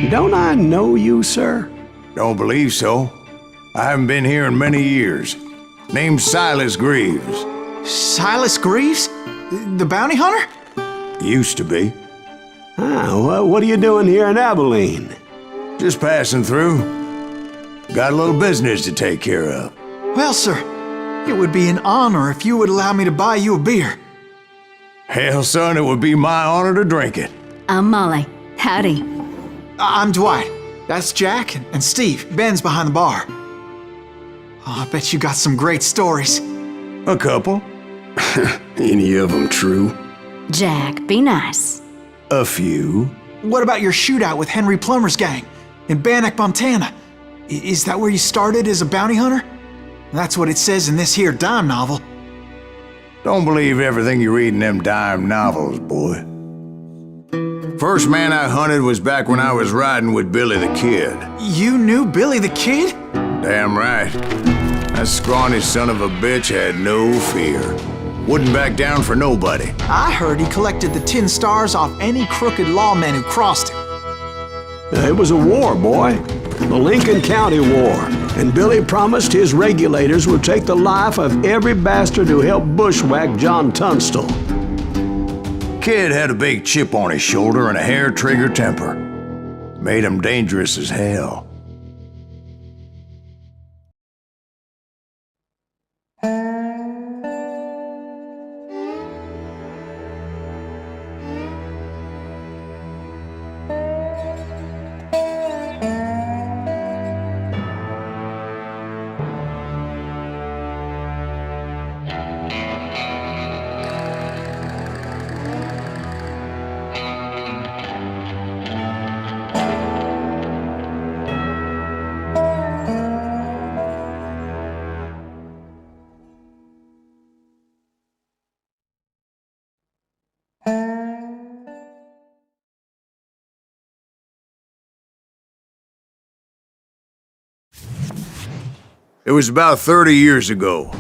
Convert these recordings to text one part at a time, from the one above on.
Don't I know you, sir? Don't believe so. I haven't been here in many years. Name's Silas Greaves. Silas Greaves? The bounty hunter? Used to be. Ah, what are you doing here in Abilene? Just passing through. Got a little business to take care of. Well, sir, it would be an honor if you would allow me to buy you a beer. Hell, son, it would be my honor to drink it. I'm Molly. Howdy. I'm Dwight. That's Jack and Steve. Ben's behind the bar. Oh, I bet you got some great stories. A couple. Any of them true? Jack, be nice. A few. What about your shootout with Henry Plummer's gang in Bannock, Montana? Is that where you started as a bounty hunter? That's what it says in this here dime novel. Don't believe everything you read in them dime novels, boy. First man I hunted was back when I was riding with Billy the Kid. You knew Billy the Kid? Damn right. That scrawny son of a bitch had no fear. Wouldn't back down for nobody. I heard he collected the 10 stars off any crooked lawmen who crossed him. It was a war, boy. The Lincoln County War. And Billy promised his regulators would take the life of every bastard who helped bushwhack John Tunstall. Kid had a big chip on his shoulder and a hair-trigger temper. Made him dangerous as hell. It was about 30 years ago.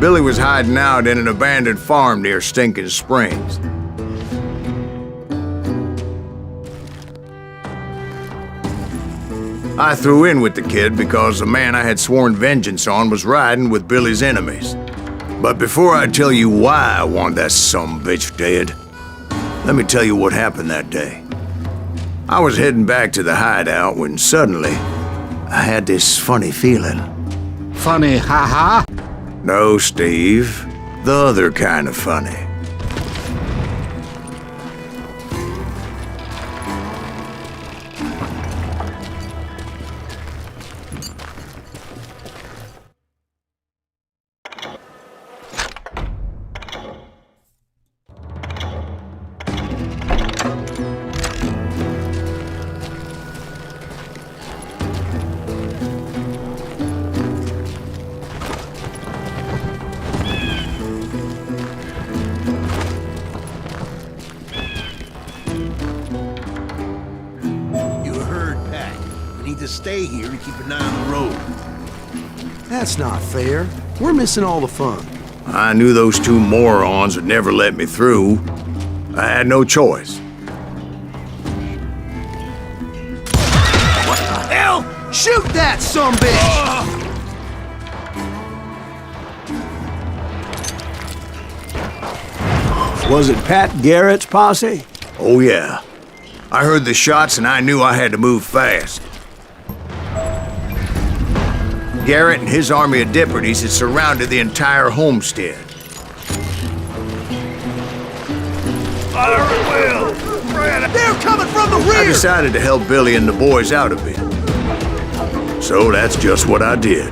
Billy was hiding out in an abandoned farm near Stinking Springs. I threw in with the kid because the man I had sworn vengeance on was riding with Billy's enemies. But before I tell you why I want that sumbitch dead, let me tell you what happened that day. I was heading back to the hideout when suddenly I had this funny feeling. Funny, ha-ha? No, Steve. The other kind of funny. Stay here and keep an eye on the road. That's not fair. We're missing all the fun. I knew those two morons would never let me through. I had no choice. What the hell? Shoot that sumbitch! Was it Pat Garrett's posse? Oh yeah. I heard the shots and I knew I had to move fast. Garrett and his army of deputies had surrounded the entire homestead. Fire at will! They're coming from the rear! I decided to help Billy and the boys out a bit. So that's just what I did.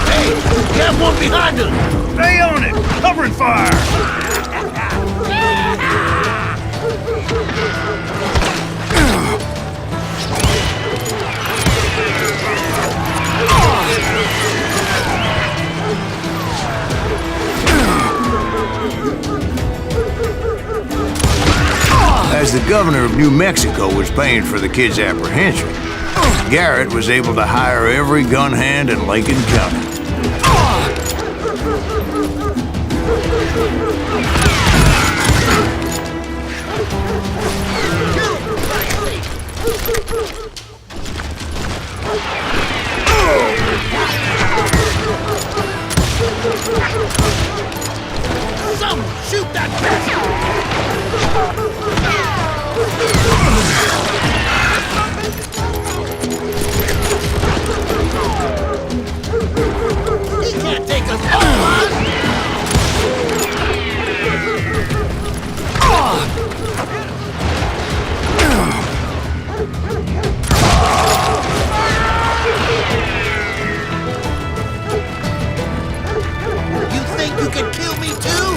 Hey, got one behind us! Stay on it! Covering fire! As the governor of New Mexico was paying for the kid's apprehension, Garrett was able to hire every gun hand in Lincoln County. Someone shoot that bastard! He can't take us on! You think you can kill me too?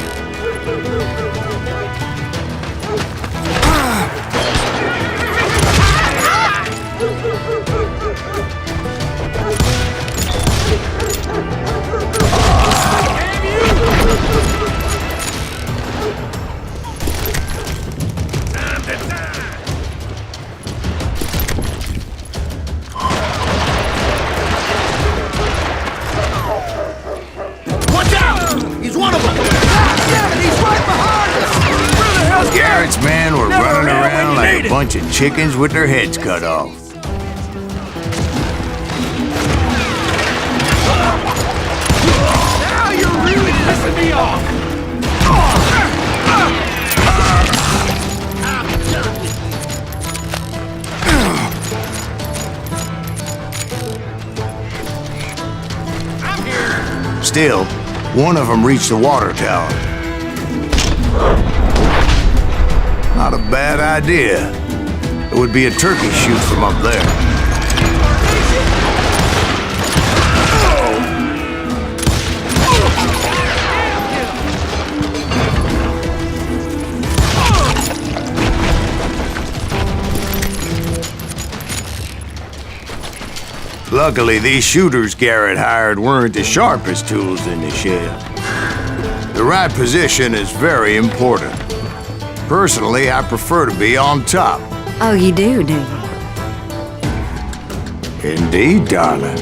Watch out! He's one of them! Garrett's men were running around like a bunch of chickens with their heads cut off. Now you're really pissing me off! I'm here! Still, one of them reached the water tower. Not a bad idea. It would be a turkey shoot from up there. Luckily, these shooters Garrett hired weren't the sharpest tools in the shed. The right position is very important. Personally, I prefer to be on top. Oh, you do you? Indeed, darling.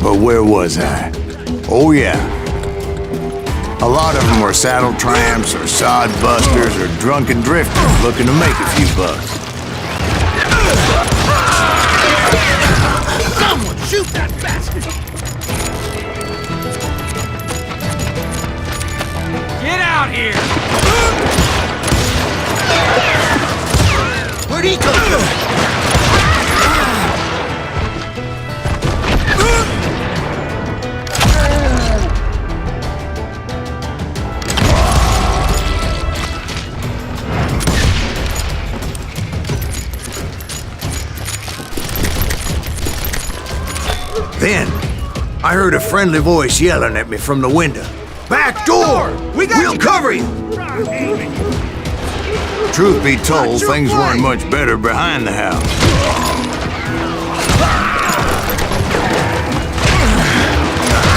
But where was I? Oh, yeah. A lot of them were saddle tramps or sod busters or drunken drifters looking to make a few bucks. Someone shoot that bastard! Get out here! Where'd he come from? Then, I heard a friendly voice yelling at me from the window. Back door! We'll cover you! Truth be told, things weren't much better behind the house.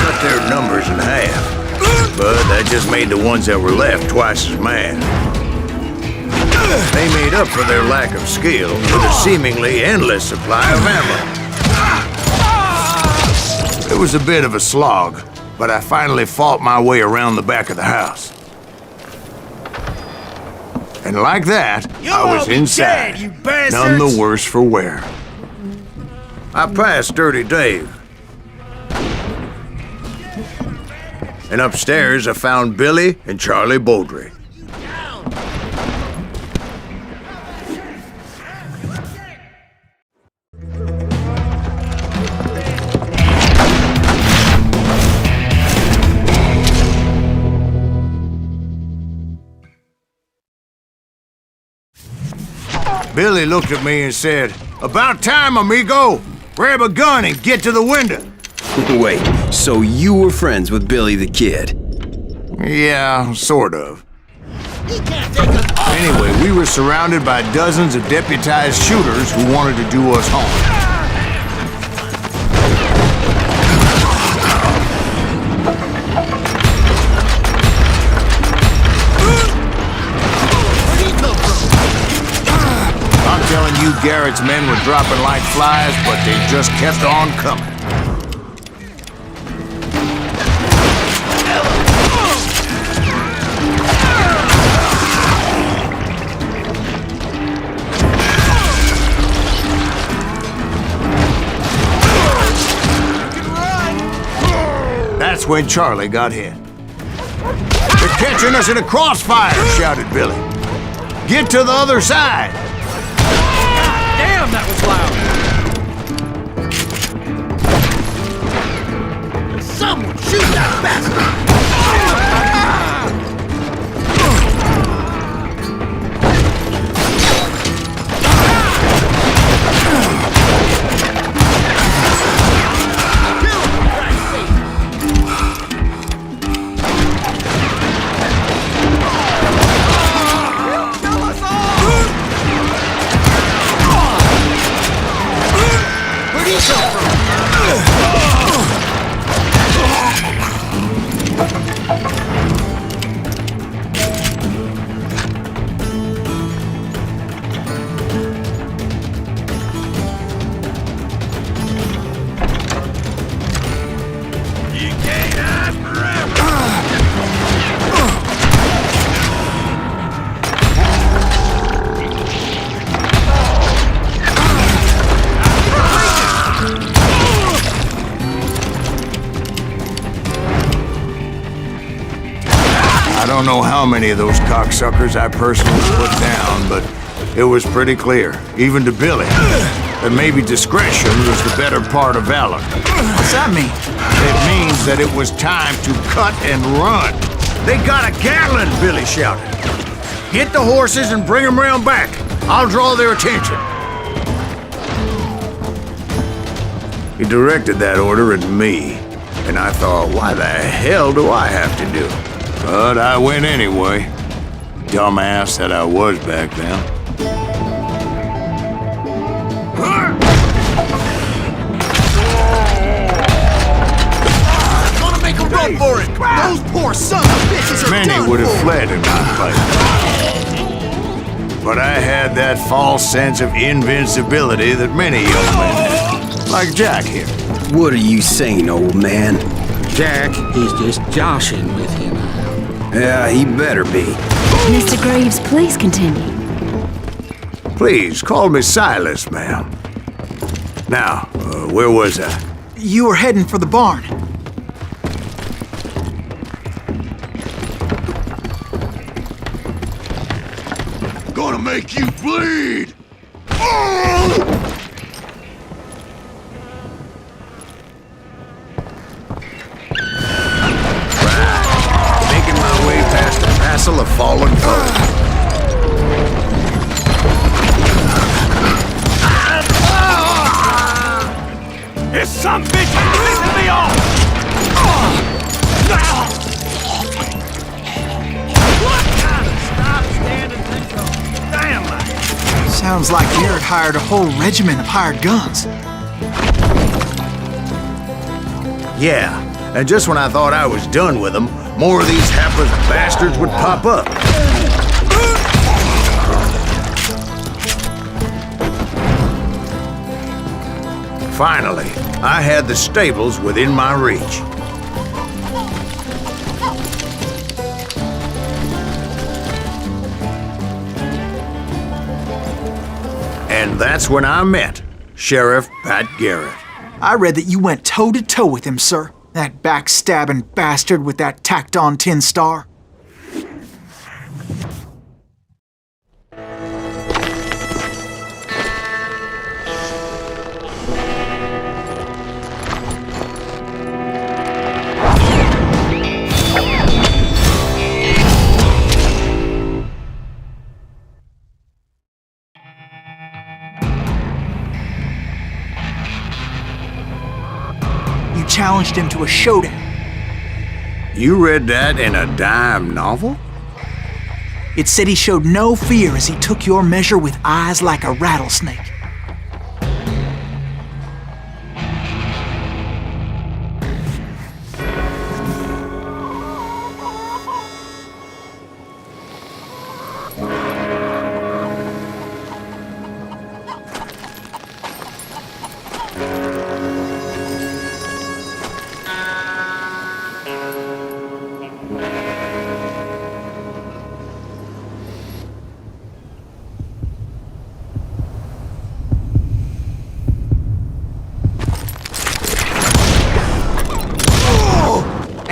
Cut their numbers in half, but that just made the ones that were left twice as mad. They made up for their lack of skill with a seemingly endless supply of ammo. It was a bit of a slog, but I finally fought my way around the back of the house. And like that, I was inside, none the worse for wear. I passed Dirty Dave. And upstairs, I found Billy and Charlie Beaudry. Billy looked at me and said, "About time, amigo! Grab a gun and get to the window!" Wait, so you were friends with Billy the Kid? Yeah, sort of. Anyway, we were surrounded by dozens of deputized shooters who wanted to do us harm. Telling you Garrett's men were dropping like flies, but they just kept on coming. that's when Charlie got hit. "They're catching us in a crossfire," shouted Billy. "Get to the other side!" Damn, that was loud! Someone shoot that bastard! I don't know how many of those cocksuckers I personally put down, but it was pretty clear, even to Billy, that maybe discretion was the better part of valor. What's that mean? It means that it was time to cut and run. "They got a Gatling," Billy shouted. "Get the horses and bring them round back. I'll draw their attention." He directed that order at me, and I thought, why the hell do I have to do it? But I went anyway. Dumbass that I was back then. Gonna make a run for it! Those poor sons of bitches are Many done would have for. fled in my place. But I had that false sense of invincibility that many young men have. Like Jack here. What are you saying, old man? Jack, he's just joshing with him. Yeah, he better be. Mr. Graves, please continue. Please, call me Silas, ma'am. Now, where was I? You were heading for the barn. Gonna make you bleed! Oh! Making my way past a passel of fallen foes. This some bitch is pissing me off! What kind of stop, stand, and control? Damn, man! Sounds like Garrett hired a whole regiment of hired guns. Yeah, and just when I thought I was done with them, more of these hapless bastards would pop up. Finally, I had the stables within my reach. And that's when I met Sheriff Pat Garrett. I read that you went toe-to-toe with him, sir. That backstabbing bastard with that tacked-on tin star. You challenged him to a showdown. You read that in a dime novel? It said he showed no fear as he took your measure with eyes like a rattlesnake.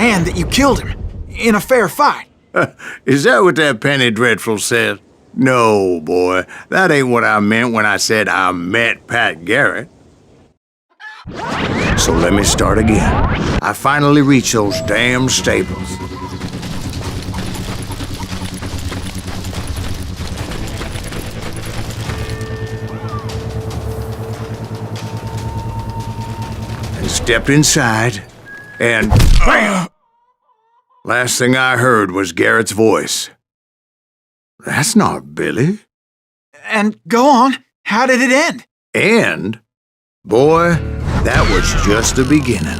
and that you killed him in a fair fight. Is that what that penny dreadful said? No, boy. That ain't what I meant when I said I met Pat Garrett. So let me start again. I finally reached those damn stables. And stepped inside, and BAM! Last thing I heard was Garrett's voice. That's not Billy. And go on, how did it end? And, boy, that was just the beginning.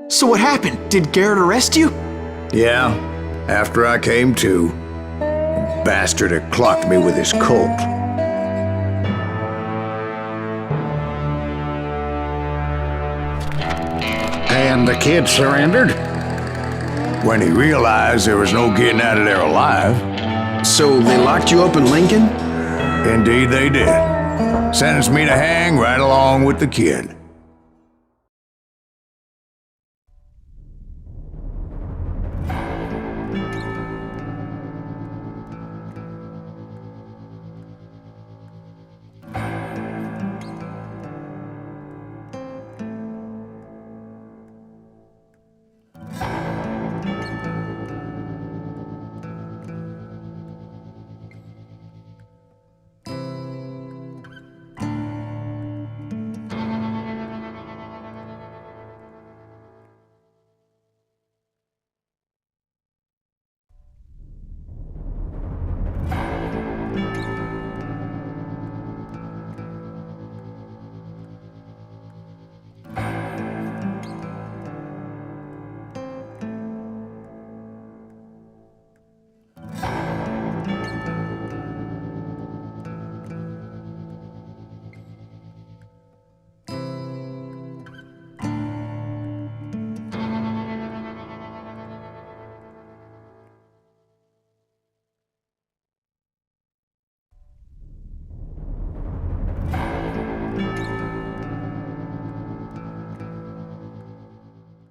So what happened? Did Garrett arrest you? Yeah, after I came to, the bastard had clocked me with his Colt. And the kid surrendered? When he realized there was no getting out of there alive. So they locked you up in Lincoln? Indeed they did. Sentenced me to hang right along with the kid.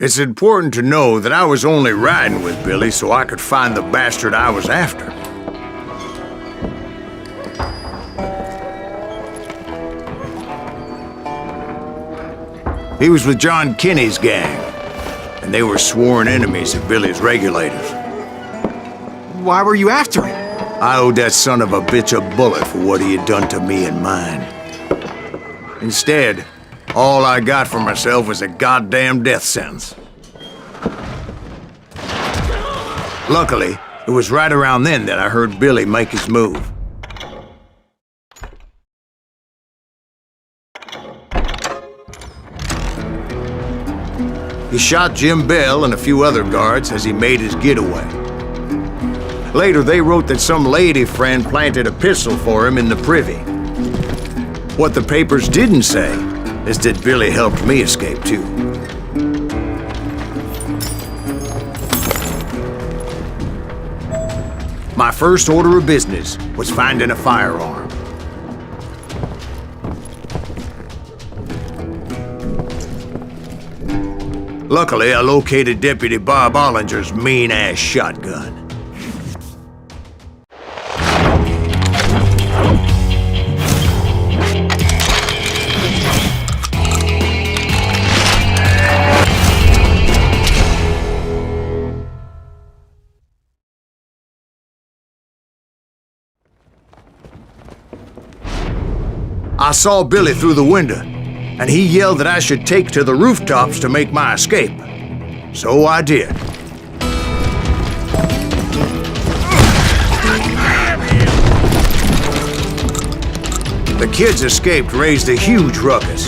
It's important to know that I was only riding with Billy so I could find the bastard I was after. He was with John Kinney's gang, and they were sworn enemies of Billy's regulators. Why were you after him? I owed that son of a bitch a bullet for what he had done to me and mine. Instead, all I got for myself was a goddamn death sentence. Luckily, it was right around then that I heard Billy make his move. He shot Jim Bell and a few other guards as he made his getaway. Later, they wrote that some lady friend planted a pistol for him in the privy. What the papers didn't say is that Billy helped me escape, too. My first order of business was finding a firearm. Luckily, I located Deputy Bob Ollinger's mean-ass shotgun. I saw Billy through the window, and he yelled that I should take to the rooftops to make my escape. So I did. The kids escaped raised a huge ruckus.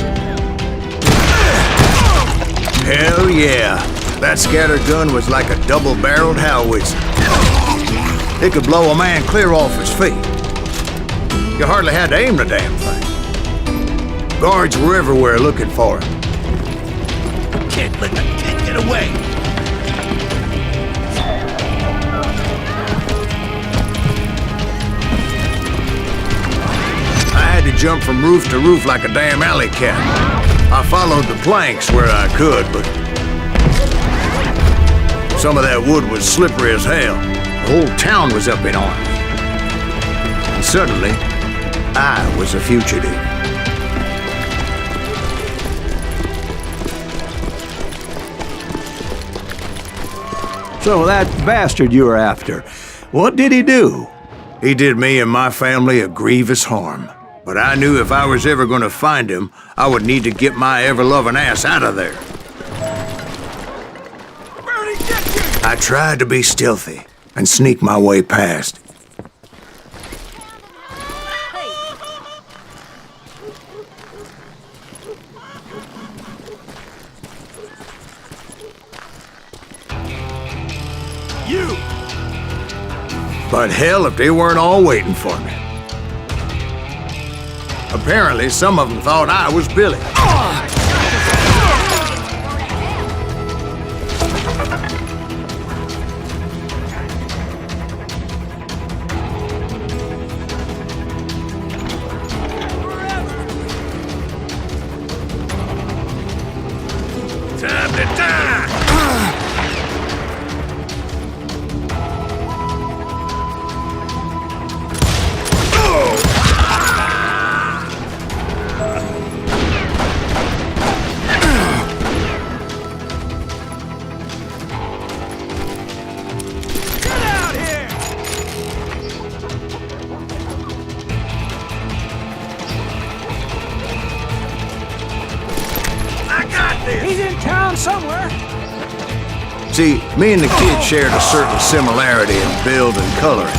Hell yeah, that scatter gun was like a double-barreled howitzer. It could blow a man clear off his feet. You hardly had to aim the damn thing. Guards were everywhere looking for him. Can't let the kid get away. I had to jump from roof to roof like a damn alley cat. I followed the planks where I could, but some of that wood was slippery as hell. The whole town was up in arms. And suddenly, I was a fugitive. So that bastard you were after, what did he do? He did me and my family a grievous harm. But I knew if I was ever gonna find him, I would need to get my ever-loving ass out of there. I tried to be stealthy and sneak my way past. You! But hell if they weren't all waiting for me. Apparently, some of them thought I was Billy. Time to die! He's in town somewhere. See, me and the kid shared a certain similarity in build and coloring.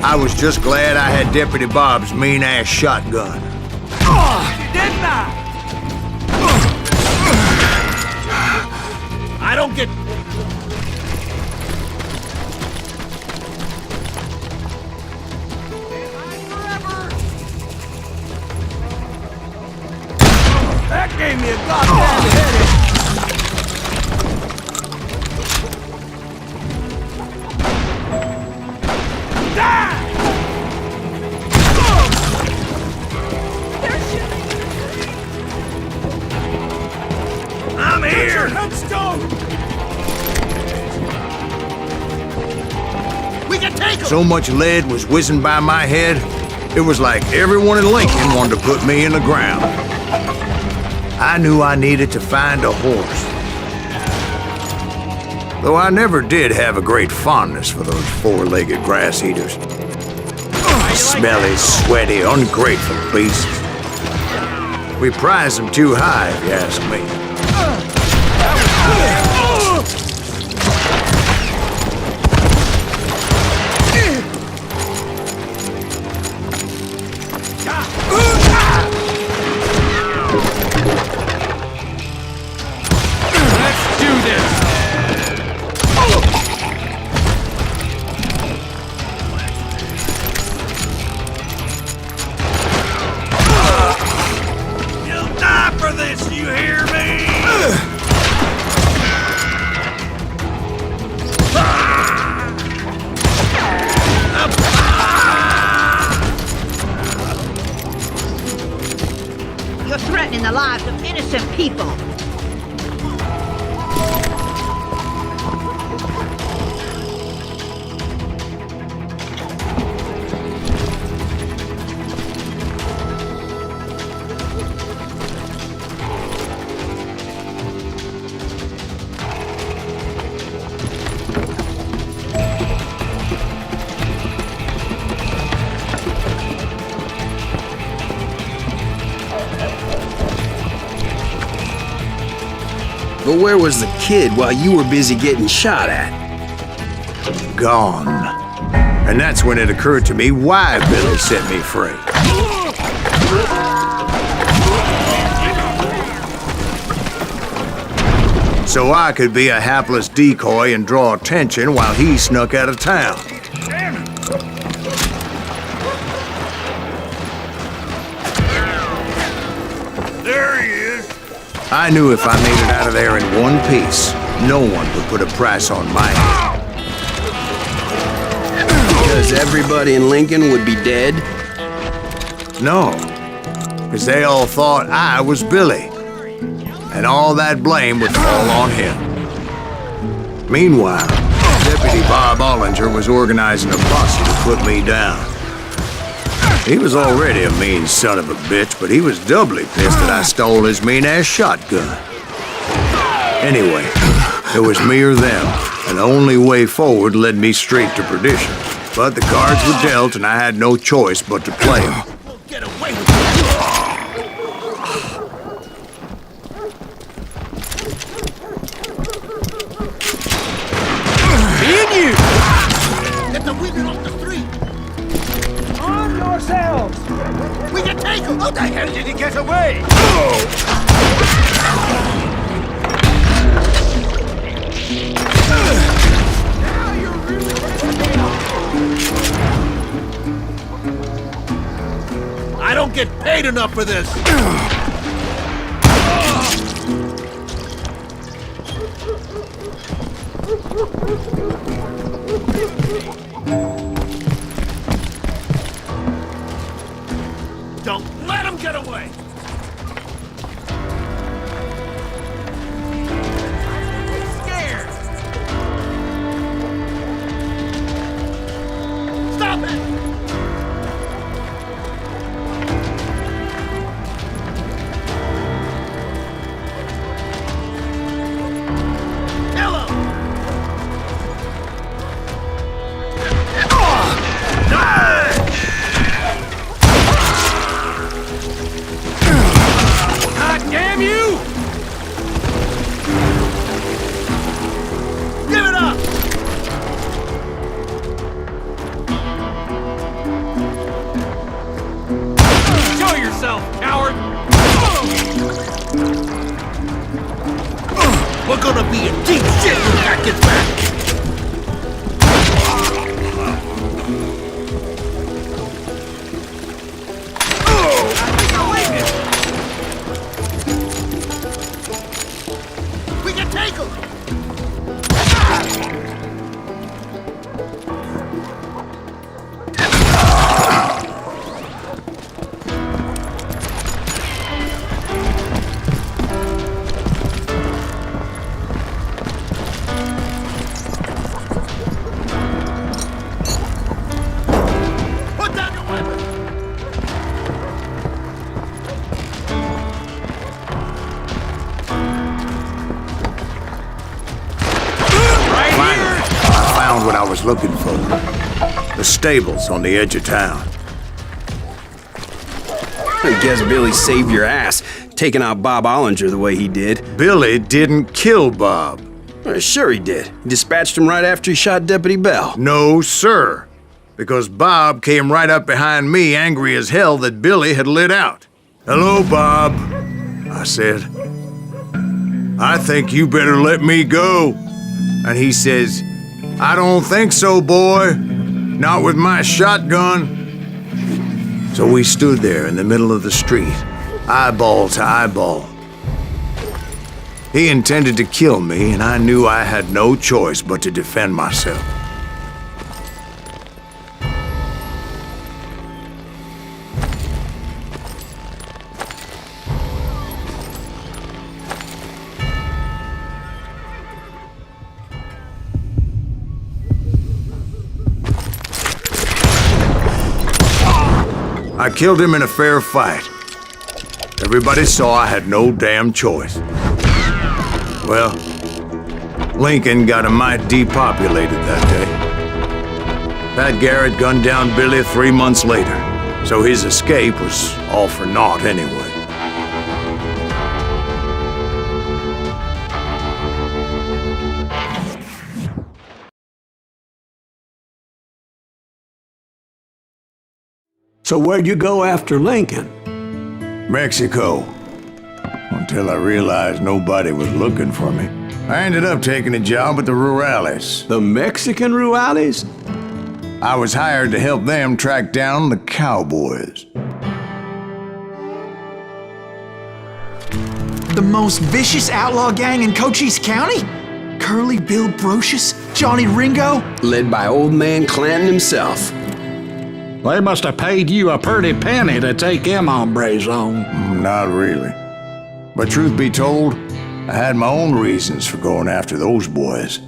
I was just glad I had Deputy Bob's mean-ass shotgun. Didn't I? I don't get... That gave me a goddamn headache. I'm here! We can take him! So much lead was whizzing by my head, it was like everyone in Lincoln wanted to put me in the ground. I knew I needed to find a horse. Though I never did have a great fondness for those four-legged grass eaters. Smelly, sweaty, ungrateful beasts. We prize them too high, if you ask me. You're threatening the lives of innocent people. But where was the kid while you were busy getting shot at? Gone. And that's when it occurred to me why Billy set me free. So I could be a hapless decoy and draw attention while he snuck out of town. There he is. I knew if I made it out of there in one piece, no one would put a price on my head. Because everybody in Lincoln would be dead? No, because they all thought I was Billy, and all that blame would fall on him. Meanwhile, Deputy Bob Ollinger was organizing a posse to put me down. He was already a mean son of a bitch, but he was doubly pissed that I stole his mean-ass shotgun. Anyway, it was me or them, and the only way forward led me straight to perdition. But the cards were dealt, and I had no choice but to play them. Get away with me and you! Get the women off the street! Arm yourselves! We can take him! How the hell did he get away? Now you're really I don't get paid enough for this! Don't let him get away! I'm scared! Stop it! Damn you! Give it up! Show yourself, coward! We're gonna be in deep shit when that gets back! Looking for the stables on the edge of town. I guess Billy saved your ass, taking out Bob Ollinger the way he did. Billy didn't kill Bob. Sure he did. He dispatched him right after he shot Deputy Bell. No, sir. Because Bob came right up behind me, angry as hell that Billy had lit out. Hello, Bob, I said. I think you better let me go. And he says, I don't think so, boy. Not with my shotgun. So we stood there in the middle of the street, eyeball to eyeball. He intended to kill me, and I knew I had no choice but to defend myself. I killed him in a fair fight. Everybody saw I had no damn choice. Well, Lincoln got a mite depopulated that day. Pat Garrett gunned down Billy 3 months later, so his escape was all for naught anyway. So where'd you go after Lincoln? Mexico. Until I realized nobody was looking for me. I ended up taking a job at the Rurales. The Mexican Rurales? I was hired to help them track down the cowboys. most vicious outlaw gang in Cochise County? Curly Bill Brocious? Johnny Ringo? Led by old man Clanton himself. They must have paid you a pretty penny to take them hombres on. Not really. But truth be told, I had my own reasons for going after those boys.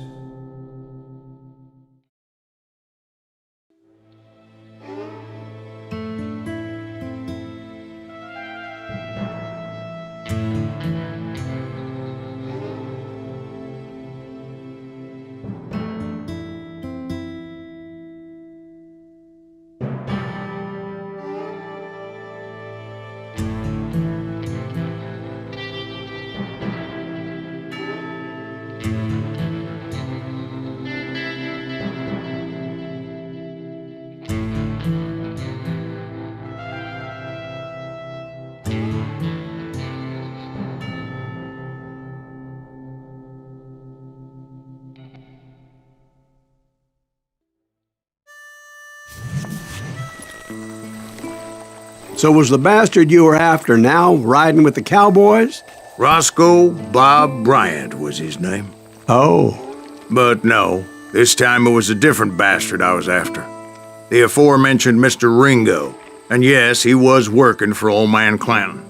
So was the bastard you were after now riding with the cowboys? Roscoe Bob Bryant was his name. Oh. But no, this time it was a different bastard I was after. The aforementioned Mr. Ringo. And yes, he was working for old man Clanton.